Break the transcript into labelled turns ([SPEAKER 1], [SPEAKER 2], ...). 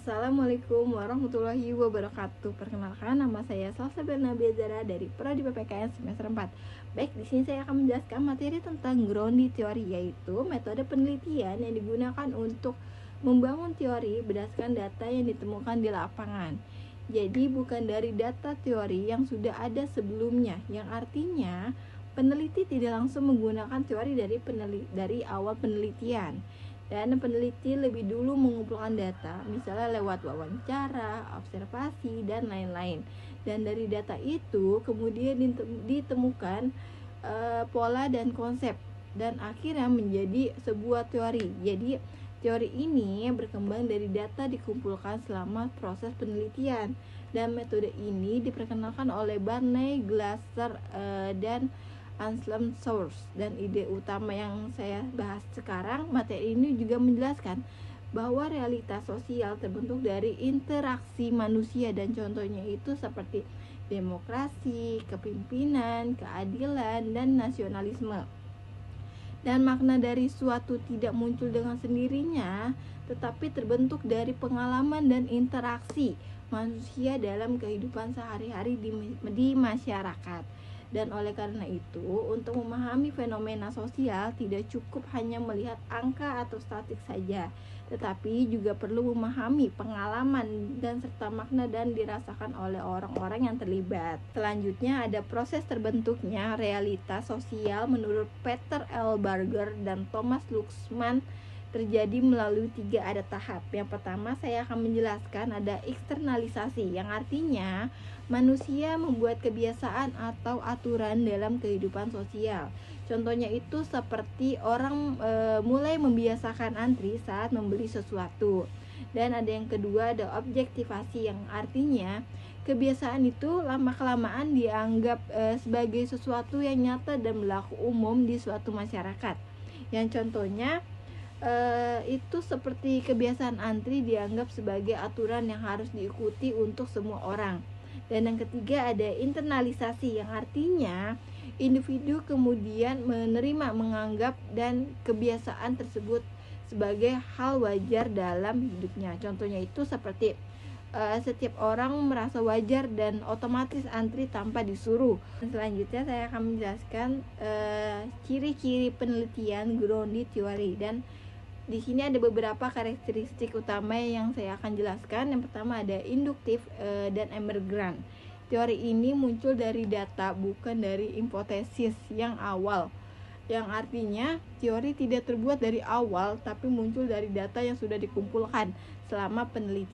[SPEAKER 1] Assalamualaikum warahmatullahi wabarakatuh. Perkenalkan, nama saya Salsa Bernabe Zara dari Prodi PPKN semester 4. Baik, di sini saya akan menjelaskan materi tentang grounding teori, yaitu metode penelitian yang digunakan untuk membangun teori berdasarkan data yang ditemukan di lapangan. Jadi bukan dari data teori yang sudah ada sebelumnya, yang artinya peneliti tidak langsung menggunakan teori dari awal penelitian. Dan peneliti lebih dulu mengumpulkan data, misalnya lewat wawancara, observasi, dan lain-lain. Dan dari data itu kemudian ditemukan pola dan konsep, dan akhirnya menjadi sebuah teori. Jadi teori ini berkembang dari data dikumpulkan selama proses penelitian. Dan metode ini diperkenalkan oleh Barney, Glaser, dan Anselm Source. Dan ide utama yang saya bahas sekarang, materi ini juga menjelaskan bahwa realitas sosial terbentuk dari interaksi manusia, dan contohnya itu seperti demokrasi, kepemimpinan, keadilan, dan nasionalisme. Dan makna dari suatu tidak muncul dengan sendirinya, tetapi terbentuk dari pengalaman dan interaksi manusia dalam kehidupan sehari-hari di masyarakat. Dan oleh karena itu, untuk memahami fenomena sosial tidak cukup hanya melihat angka atau statistik saja, tetapi juga perlu memahami pengalaman dan serta makna dan dirasakan oleh orang-orang yang terlibat. Selanjutnya ada proses terbentuknya realitas sosial menurut Peter L. Barger dan Thomas Luxman terjadi melalui 3 ada tahap. Yang pertama saya akan menjelaskan ada eksternalisasi, yang artinya manusia membuat kebiasaan atau aturan dalam kehidupan sosial. Contohnya itu seperti orang mulai membiasakan antri saat membeli sesuatu. Dan ada yang kedua ada objektivasi, yang artinya kebiasaan itu lama-kelamaan dianggap sebagai sesuatu yang nyata dan berlaku umum di suatu masyarakat. Yang contohnya itu seperti kebiasaan antri dianggap sebagai aturan yang harus diikuti untuk semua orang. Dan yang ketiga ada internalisasi, yang artinya individu kemudian menerima, menganggap dan kebiasaan tersebut sebagai hal wajar dalam hidupnya. Contohnya itu seperti setiap orang merasa wajar dan otomatis antri tanpa disuruh. Selanjutnya saya akan menjelaskan ciri-ciri penelitian grounding teori, dan di sini ada beberapa karakteristik utama yang saya akan jelaskan. Yang pertama ada induktif dan emergent. Teori ini muncul dari data, bukan dari hipotesis yang awal. Yang artinya teori tidak terbuat dari awal, tapi muncul dari data yang sudah dikumpulkan selama penelitian.